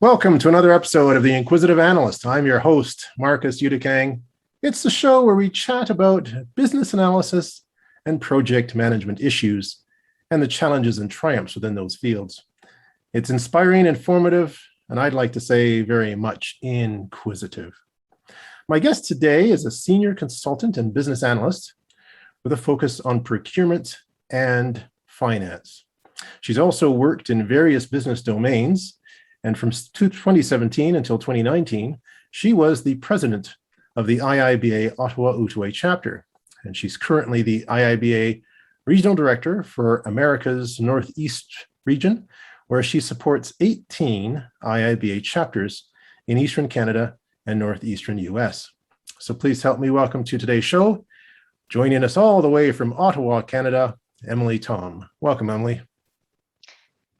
Welcome to another episode of The Inquisitive Analyst. I'm your host, Marcus Udikang. It's the show where we chat about business analysis and project management issues and the challenges and triumphs within those fields. It's inspiring, informative, and I'd like to say very much inquisitive. My guest today is a senior consultant and business analyst with a focus on procurement and finance. She's also worked in various business domains, and from 2017 until 2019, she was the president of the IIBA Ottawa-Outaouais Chapter, and she's currently the IIBA Regional Director for America's Northeast region, where she supports 18 IIBA chapters in Eastern Canada and Northeastern US. So please help me welcome to today's show, joining us all the way from Ottawa, Canada, Emily Tom. Welcome, Emily.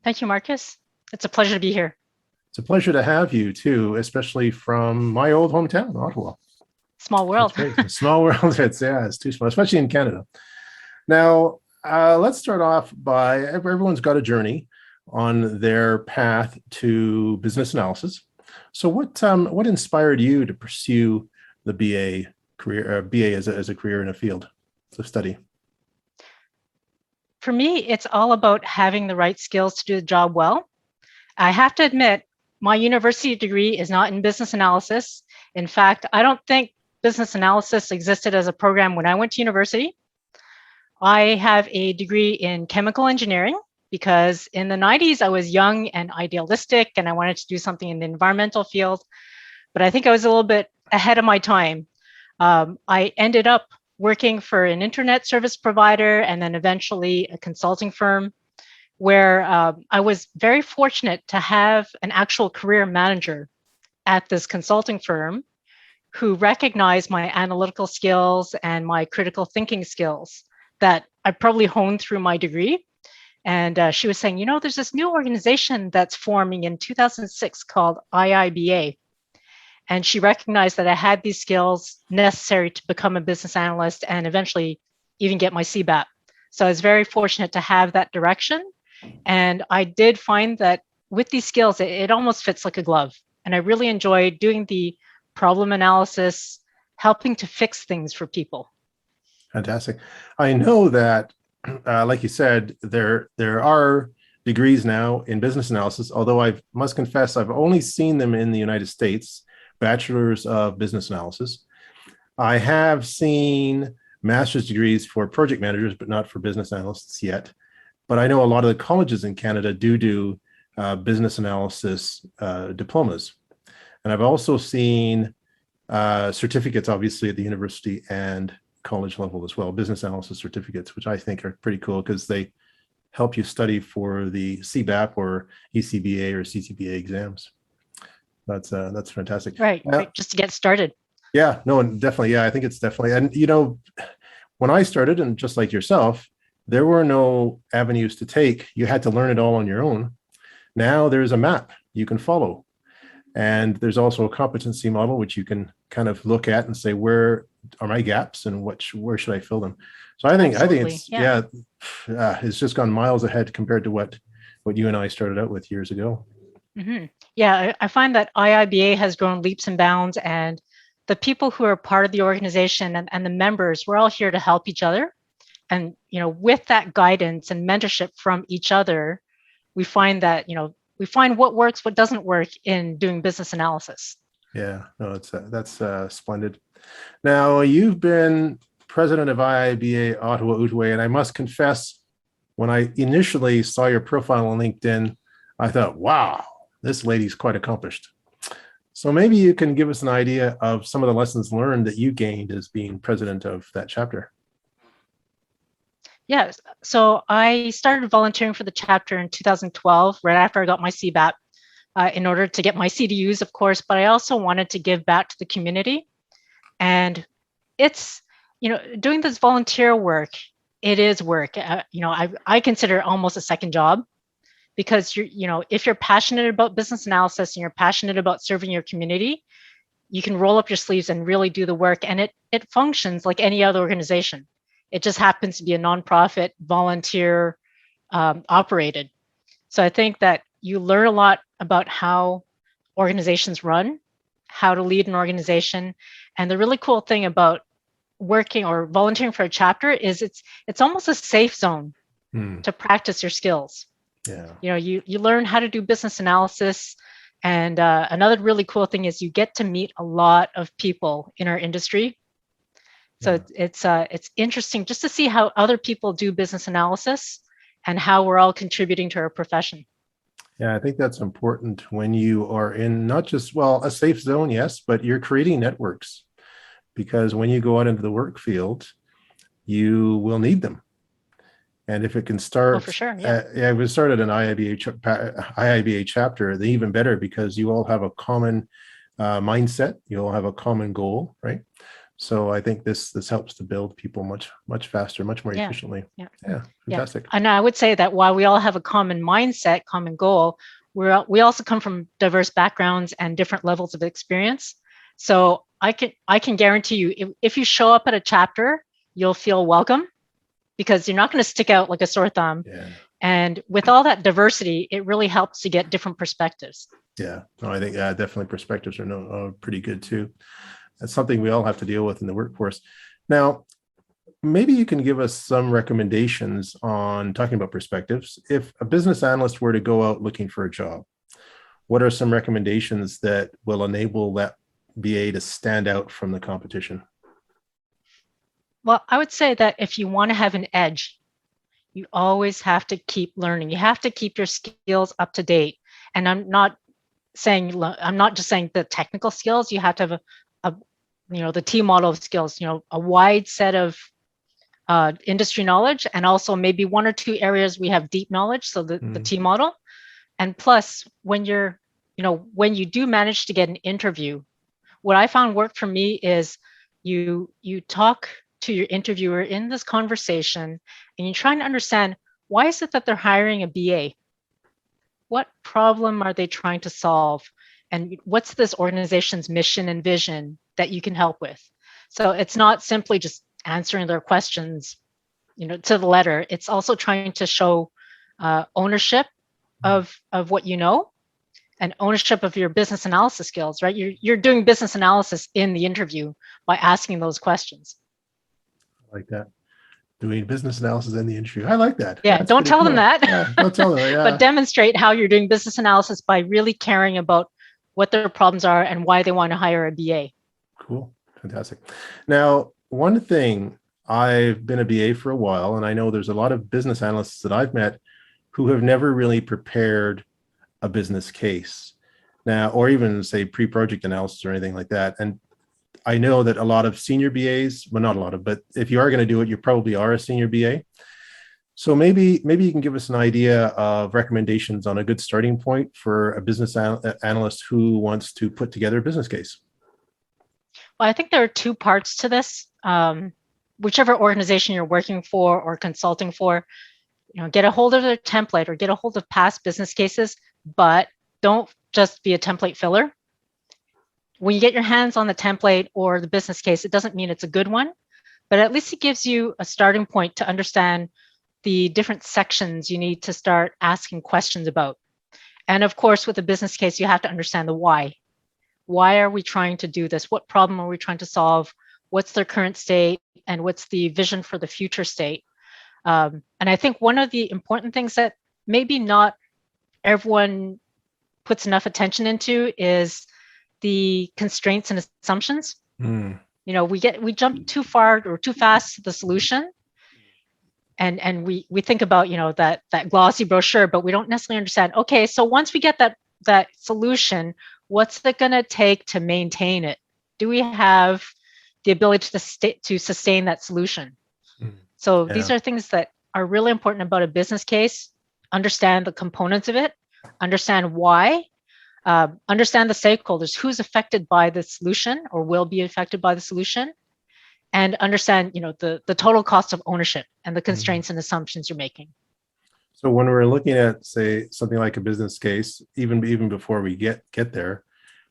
Thank you, Marcus. It's a pleasure to be here. It's a pleasure to have you too, especially from my old hometown, Ottawa. Small world. Small world. It's too small, especially in Canada. Now, let's start off by everyone's got a journey on their path to business analysis. So, what inspired you to pursue the BA career, BA as a career in a field of study? For me, it's all about having the right skills to do the job well. I have to admit, my university degree is not in business analysis. In fact, I don't think business analysis existed as a program when I went to university. I have a degree in chemical engineering because in the 90s, I was young and idealistic and I wanted to do something in the environmental field, but I think I was a little bit ahead of my time. I ended up working for an internet service provider and then eventually a consulting firm, where I was very fortunate to have an actual career manager at this consulting firm who recognized my analytical skills and my critical thinking skills that I probably honed through my degree. And she was saying, you know, there's this new organization that's forming in 2006 called IIBA. And she recognized that I had these skills necessary to become a business analyst and eventually even get my CBAP. So I was very fortunate to have that direction. And I did find that with these skills, it almost fits like a glove. And I really enjoy doing the problem analysis, helping to fix things for people. Fantastic. I know that, like you said, there are degrees now in business analysis, although I must confess I've only seen them in the United States, bachelors of business analysis. I have seen master's degrees for project managers, but not for business analysts yet. But I know a lot of the colleges in Canada do business analysis diplomas. And I've also seen certificates, obviously, at the university and college level as well, business analysis certificates, which I think are pretty cool because they help you study for the CBAP or ECBA or CCBA exams. That's fantastic. Right, just to get started. Yeah, no, and definitely. Yeah, I think it's definitely. And, you know, when I started, and just like yourself, there were no avenues to take. You had to learn it all on your own. Now there's a map you can follow. And there's also a competency model, which you can kind of look at and say, where are my gaps and where should I fill them? So I think it's, it's just gone miles ahead compared to what you and I started out with years ago. Mm-hmm. Yeah, I find that IIBA has grown leaps and bounds, and the people who are part of the organization and the members, we're all here to help each other. And, you know, with that guidance and mentorship from each other, we find that, you know, we find what works, what doesn't work in doing business analysis. Yeah, no, that's splendid. Now, you've been president of IIBA Ottawa-Outaouais, and I must confess, when I initially saw your profile on LinkedIn, I thought, wow, this lady's quite accomplished. So maybe you can give us an idea of some of the lessons learned that you gained as being president of that chapter. Yeah, so I started volunteering for the chapter in 2012, right after I got my CBAP, in order to get my CDUs, of course, but I also wanted to give back to the community. And it's, you know, doing this volunteer work, it is work. You know, I consider it almost a second job, because if you're passionate about business analysis and you're passionate about serving your community, you can roll up your sleeves and really do the work, and it functions like any other organization. It just happens to be a nonprofit, volunteer operated. So I think that you learn a lot about how organizations run, how to lead an organization. And the really cool thing about working or volunteering for a chapter is it's almost a safe zone to practice your skills. Yeah. You know, you learn how to do business analysis. And another really cool thing is you get to meet a lot of people in our industry. So it's interesting just to see how other people do business analysis and how we're all contributing to our profession. Yeah, I think that's important when you are in not just, well, a safe zone, yes, but you're creating networks, because when you go out into the work field, you will need them. And if it can start, Oh, for sure, yeah. If it started an IIBA chapter, then even better, because you all have a common mindset, you all have a common goal, right? So I think this helps to build people much faster, much more efficiently. Yeah, fantastic. And I would say that while we all have a common mindset, common goal, we also come from diverse backgrounds and different levels of experience. So I can guarantee you, if you show up at a chapter, you'll feel welcome, because you're not going to stick out like a sore thumb. Yeah. And with all that diversity, it really helps to get different perspectives. Yeah, no, I think definitely perspectives are pretty good too. That's something we all have to deal with in the workforce. Now, maybe you can give us some recommendations on talking about perspectives. If a business analyst were to go out looking for a job, what are some recommendations that will enable that BA to stand out from the competition? Well, I would say that if you want to have an edge, you always have to keep learning. You have to keep your skills up to date. And I'm not just saying the technical skills. You have to have the T model of skills, a wide set of industry knowledge, and also maybe one or two areas we have deep knowledge. So the T model. And plus, when you do manage to get an interview, what I found worked for me is you talk to your interviewer in this conversation, and you're trying to understand, why is it that they're hiring a BA? What problem are they trying to solve? And what's this organization's mission and vision that you can help with? So it's not simply just answering their questions, to the letter. It's also trying to show ownership of what you know, and ownership of your business analysis skills, right? You're doing business analysis in the interview by asking those questions. I like that. Doing business analysis in the interview. I like that. Yeah, That's don't tell cool. them that. Yeah, don't tell them. Yeah. But demonstrate how you're doing business analysis by really caring about what their problems are and why they want to hire a BA. Cool. Fantastic. Now, one thing, I've been a BA for a while, and I know there's a lot of business analysts that I've met who have never really prepared a business case now, or even say pre-project analysis or anything like that. And I know that a lot of senior BAs, well, not a lot of, but if you are going to do it, you probably are a senior BA. So maybe you can give us an idea of recommendations on a good starting point for a business analyst who wants to put together a business case. Well, I think there are two parts to this. Whichever organization you're working for or consulting for, get a hold of their template or get a hold of past business cases, but don't just be a template filler. When you get your hands on the template or the business case, it doesn't mean it's a good one, but at least it gives you a starting point to understand the different sections you need to start asking questions about. And of course, with a business case, you have to understand the why. Why are we trying to do this? What problem are we trying to solve? What's their current state? And what's the vision for the future state? And I think one of the important things that maybe not everyone puts enough attention into is the constraints and assumptions. We jump too far or too fast to the solution, and we think about that glossy brochure, but we don't necessarily understand. Okay, so once we get that solution, what's it going to take to maintain it? Do we have the ability to sustain that solution? So these are things that are really important about a business case. Understand the components of it, understand why, understand the stakeholders, who's affected by the solution or will be affected by the solution, and understand the total cost of ownership and the constraints and assumptions you're making. So when we're looking at, say, something like a business case, even before we get there,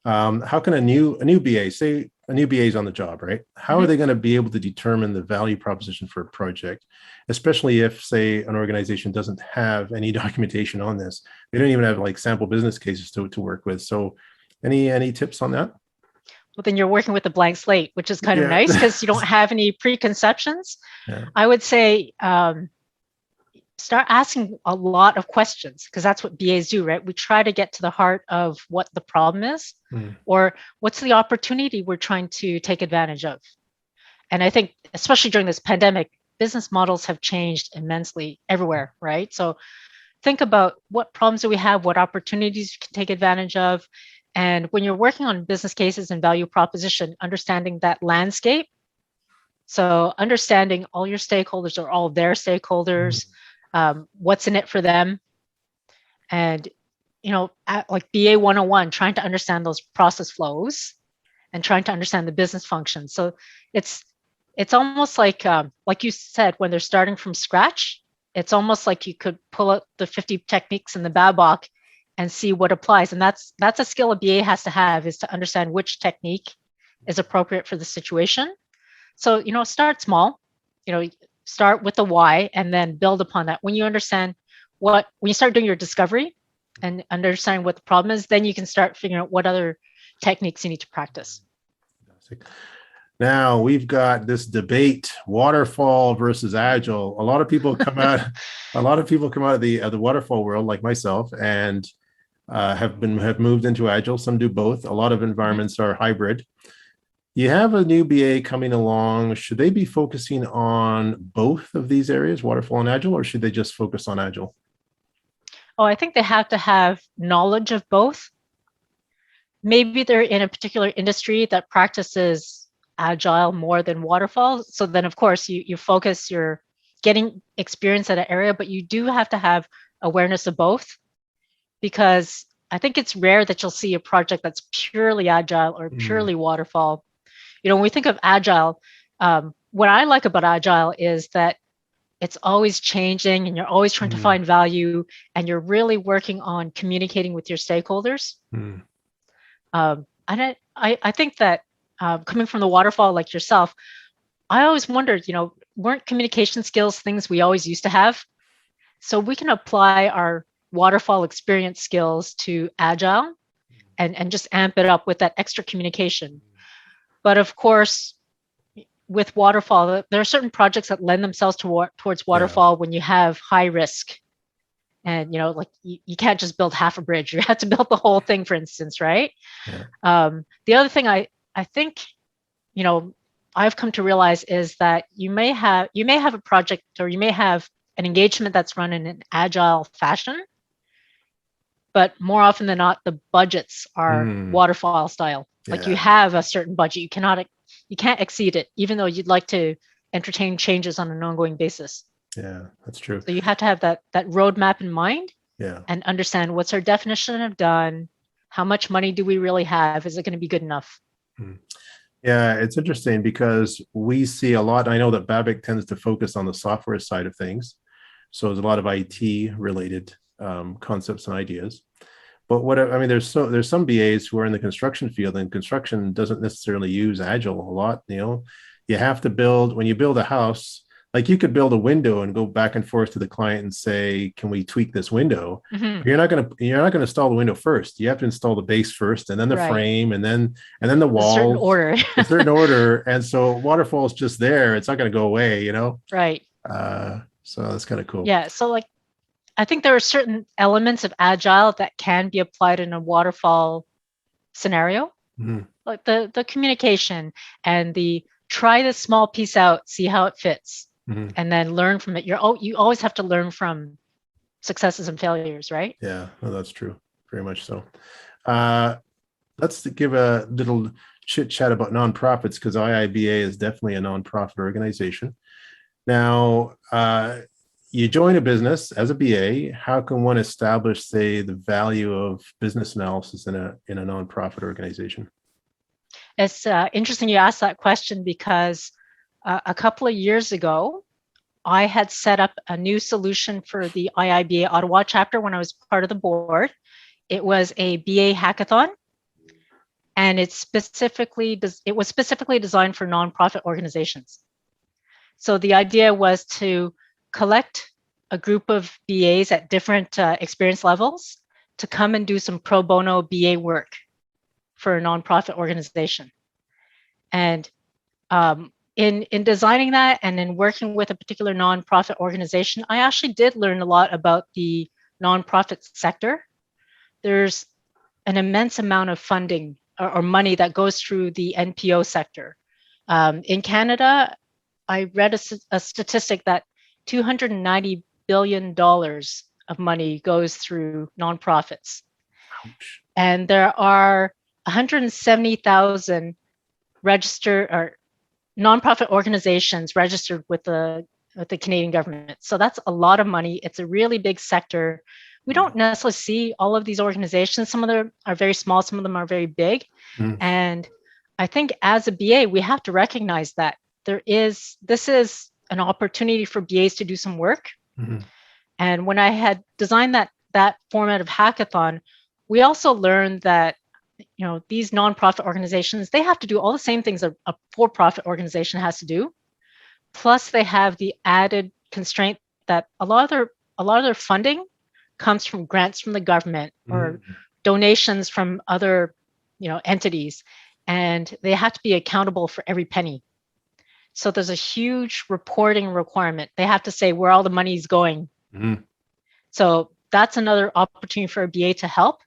How can a new BA, say a new BA is on the job, right? How are they going to be able to determine the value proposition for a project, especially if, say, an organization doesn't have any documentation on this? They don't even have like sample business cases to work with. So, any tips on that? Well, then you're working with a blank slate, which is kind of nice because you don't have any preconceptions. Yeah. I would say start asking a lot of questions because that's what BAs do, right? We try to get to the heart of what the problem is or what's the opportunity we're trying to take advantage of. And I think, especially during this pandemic, business models have changed immensely everywhere, right? So think about what problems do we have, what opportunities you can take advantage of. And when you're working on business cases and value proposition, understanding that landscape. So understanding all your stakeholders or all their stakeholders, what's in it for them. And, like BA 101, trying to understand those process flows and trying to understand the business functions. So it's almost like you said, when they're starting from scratch, it's almost like you could pull out the 50 techniques in the BABOK and see what applies. And that's a skill a BA has to have, is to understand which technique is appropriate for the situation. So, start small, start with the why and then build upon that. When you understand when you start doing your discovery and understanding what the problem is, then you can start figuring out what other techniques you need to practice. Now we've got this debate: waterfall versus agile. A lot of people come out of the waterfall world, like myself, and have moved into agile. Some do both. A lot of environments are hybrid. You have a new BA coming along. Should they be focusing on both of these areas, waterfall and agile, or should they just focus on agile? Oh, I think they have to have knowledge of both. Maybe they're in a particular industry that practices agile more than waterfall. So then, of course, you focus, you're getting experience at an area, but you do have to have awareness of both, because I think it's rare that you'll see a project that's purely agile or purely waterfall. When we think of agile, what I like about agile is that it's always changing and you're always trying to find value and you're really working on communicating with your stakeholders. And I think that coming from the waterfall like yourself, I always wondered, weren't communication skills things we always used to have? So we can apply our waterfall experience skills to agile and just amp it up with that extra communication. But of course, with waterfall, there are certain projects that lend themselves towards waterfall when you have high risk. And, like you can't just build half a bridge. You have to build the whole thing, for instance, right? Yeah. The other thing I think, I've come to realize is that you may have a project or you may have an engagement that's run in an agile fashion, but more often than not, the budgets are waterfall style. Like you have a certain budget, you can't exceed it, even though you'd like to entertain changes on an ongoing basis. Yeah, that's true. So you have to have that roadmap in mind and understand what's our definition of done, how much money do we really have, is it going to be good enough? Yeah, it's interesting because we see a lot. I know that BABIC tends to focus on the software side of things. So there's a lot of IT related concepts and ideas. But there's some BAs who are in the construction field, and construction doesn't necessarily use agile a lot. You have to when you build a house, like you could build a window and go back and forth to the client and say, can we tweak this window? You're not going to install the window first. You have to install the base first, and then the frame, and then the wall. A certain order. And so waterfall is just there. It's not going to go away, Right. So that's kind of cool. Yeah. So I think there are certain elements of agile that can be applied in a waterfall scenario, like the communication and the try this small piece out, see how it fits, and then learn from it. You always have to learn from successes and failures, right? Yeah, no, that's true. Very much so. Let's give a little chit chat about nonprofits, because IIBA is definitely a nonprofit organization. Now, you join a business as a BA. How can one establish, say, the value of business analysis in a nonprofit organization? It's interesting you asked that question, because a couple of years ago, I had set up a new solution for the IIBA Ottawa chapter when I was part of the board. It was a BA hackathon. and it was specifically designed for nonprofit organizations. So the idea was to collect a group of BAs at different experience levels to come and do some pro bono BA work for a nonprofit organization. And in designing that and in working with a particular nonprofit organization, I actually did learn a lot about the nonprofit sector. There's an immense amount of funding or money that goes through the NPO sector. In Canada, I read a statistic that $290 billion of money goes through nonprofits. Ouch. And there are 170,000 registered or nonprofit organizations registered with the Canadian government. So that's a lot of money. It's a really big sector. We don't necessarily see all of these organizations. Some of them are very small, some of them are very big. And I think as a BA, we have to recognize that this is an opportunity for BAs to do some work. And when I had designed that format of hackathon, we also learned that these nonprofit organizations, they have to do all the same things a for-profit organization has to do. Plus, they have the added constraint that a lot of their funding comes from grants from the government or donations from other entities, and they have to be accountable for every penny. So there's a huge reporting requirement. They have to say where all the money is going. So that's another opportunity for a BA to help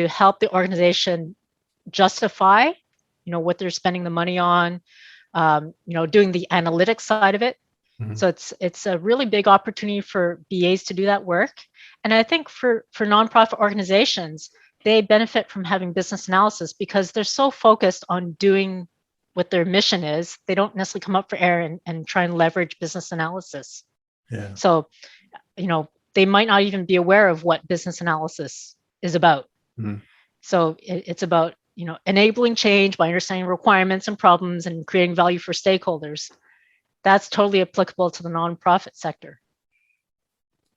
help the organization justify what they're spending the money on, doing the analytics side of it. So it's a really big opportunity for BAs to do that work. And I think for nonprofit organizations, they benefit from having business analysis because they're so focused on doing what their mission is. They don't necessarily come up for air and try and leverage business analysis. Yeah. So, they might not even be aware of what business analysis is about. So it's about, enabling change by understanding requirements and problems and creating value for stakeholders. That's totally applicable to the nonprofit sector.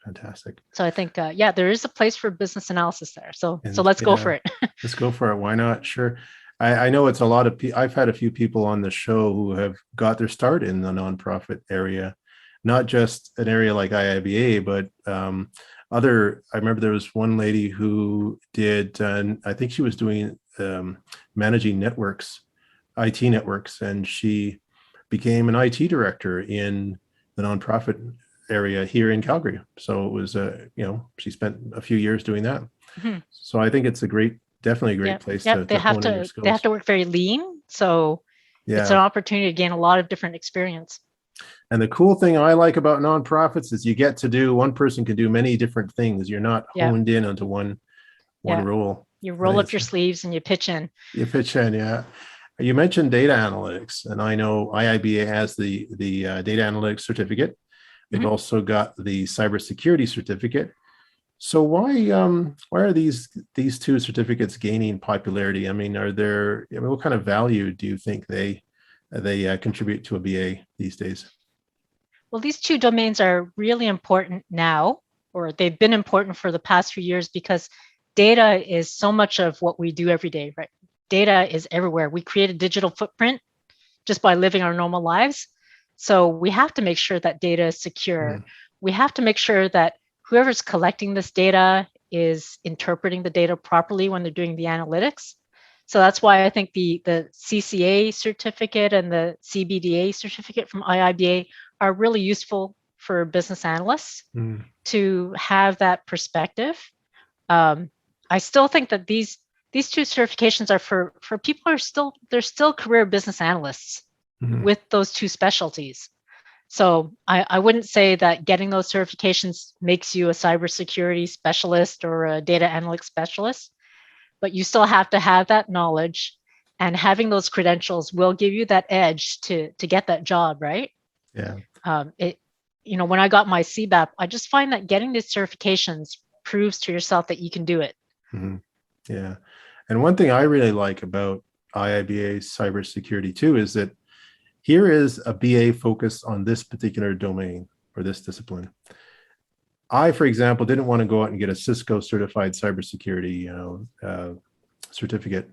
Fantastic. So I think, there is a place for business analysis there. So let's go for it. Let's go for it. Why not? Sure. I know it's a lot of I've had a few people on the show who have got their start in the nonprofit area, not just an area like IIBA, but I remember there was one lady who did, I think she was doing managing networks, IT networks, and she became an IT director in the nonprofit area here in Calgary. So it was, she spent a few years doing that. So I think it's definitely a great place to hone in your skills. They have to work very lean. So it's an opportunity to gain a lot of different experience. And the cool thing I like about nonprofits is you get to one person can do many different things. You're not honed in onto one role. You roll up your sleeves and you pitch in. Yeah. You mentioned data analytics, and I know IIBA has the data analytics certificate. They've also got the cybersecurity certificate. So why are these two certificates gaining popularity? I mean, what kind of value do you think they contribute to a BA these days? Well, these two domains are really important now, or they've been important for the past few years because data is so much of what we do every day, right? Data is everywhere. We create a digital footprint just by living our normal lives. So we have to make sure that data is secure. We have to make sure that whoever's collecting this data is interpreting the data properly when they're doing the analytics. So that's why I think the CCA certificate and the CBDA certificate from IIBA are really useful for business analysts to have that perspective. I still think that these two certifications are for people who are still career business analysts with those two specialties. So I wouldn't say that getting those certifications makes you a cybersecurity specialist or a data analytics specialist, but you still have to have that knowledge, and having those credentials will give you that edge to get that job, right? Yeah. When I got my CBAP, I just find that getting these certifications proves to yourself that you can do it. Yeah. And one thing I really like about IIBA cybersecurity too is that here is a BA focused on this particular domain or this discipline. I, for example, didn't want to go out and get a Cisco certified cybersecurity certificate.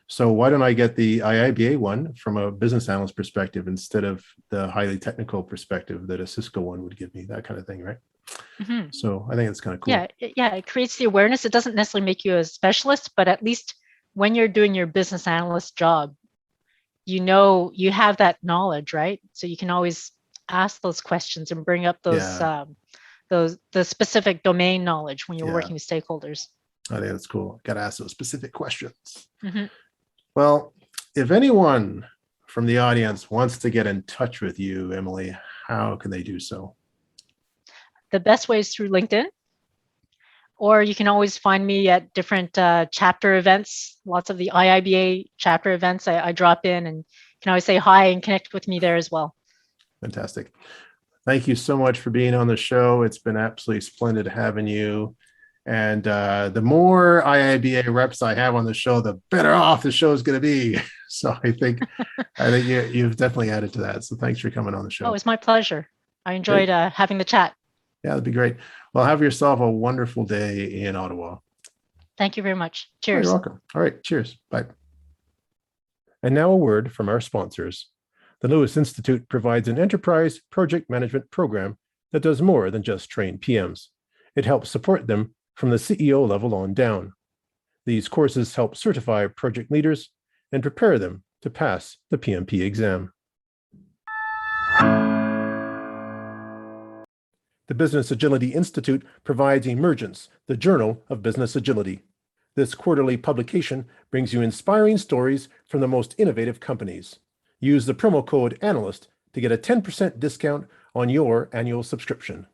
So why don't I get the IIBA one from a business analyst perspective instead of the highly technical perspective that a Cisco one would give me, that kind of thing, right? Mm-hmm. So I think it's kind of cool. Yeah, it creates the awareness. It doesn't necessarily make you a specialist, but at least when you're doing your business analyst job, you know, you have that knowledge, right? So you can always ask those questions and bring up the specific domain knowledge when you're working with stakeholders. I think that's cool. Got to ask those specific questions. Mm-hmm. Well, if anyone from the audience wants to get in touch with you, Emily, how can they do so? The best way is through LinkedIn, or you can always find me at different chapter events. Lots of the IIBA chapter events I drop in, and you can always say hi and connect with me there as well. Fantastic. Thank you so much for being on the show. It's been absolutely splendid having you. And the more IIBA reps I have on the show, the better off the show is going to be. So I think you've definitely added to that. So thanks for coming on the show. Oh, it's my pleasure. I enjoyed having the chat. Yeah, that'd be great. Well, have yourself a wonderful day in Ottawa. Thank you very much. Cheers. You're welcome. All right. Cheers. Bye. And now a word from our sponsors. The Lewis Institute provides an enterprise project management program that does more than just train PMs. It helps support them from the CEO level on down. These courses help certify project leaders and prepare them to pass the PMP exam. The Business Agility Institute provides Emergence, the Journal of Business Agility. This quarterly publication brings you inspiring stories from the most innovative companies. Use the promo code ANALYST to get a 10% discount on your annual subscription.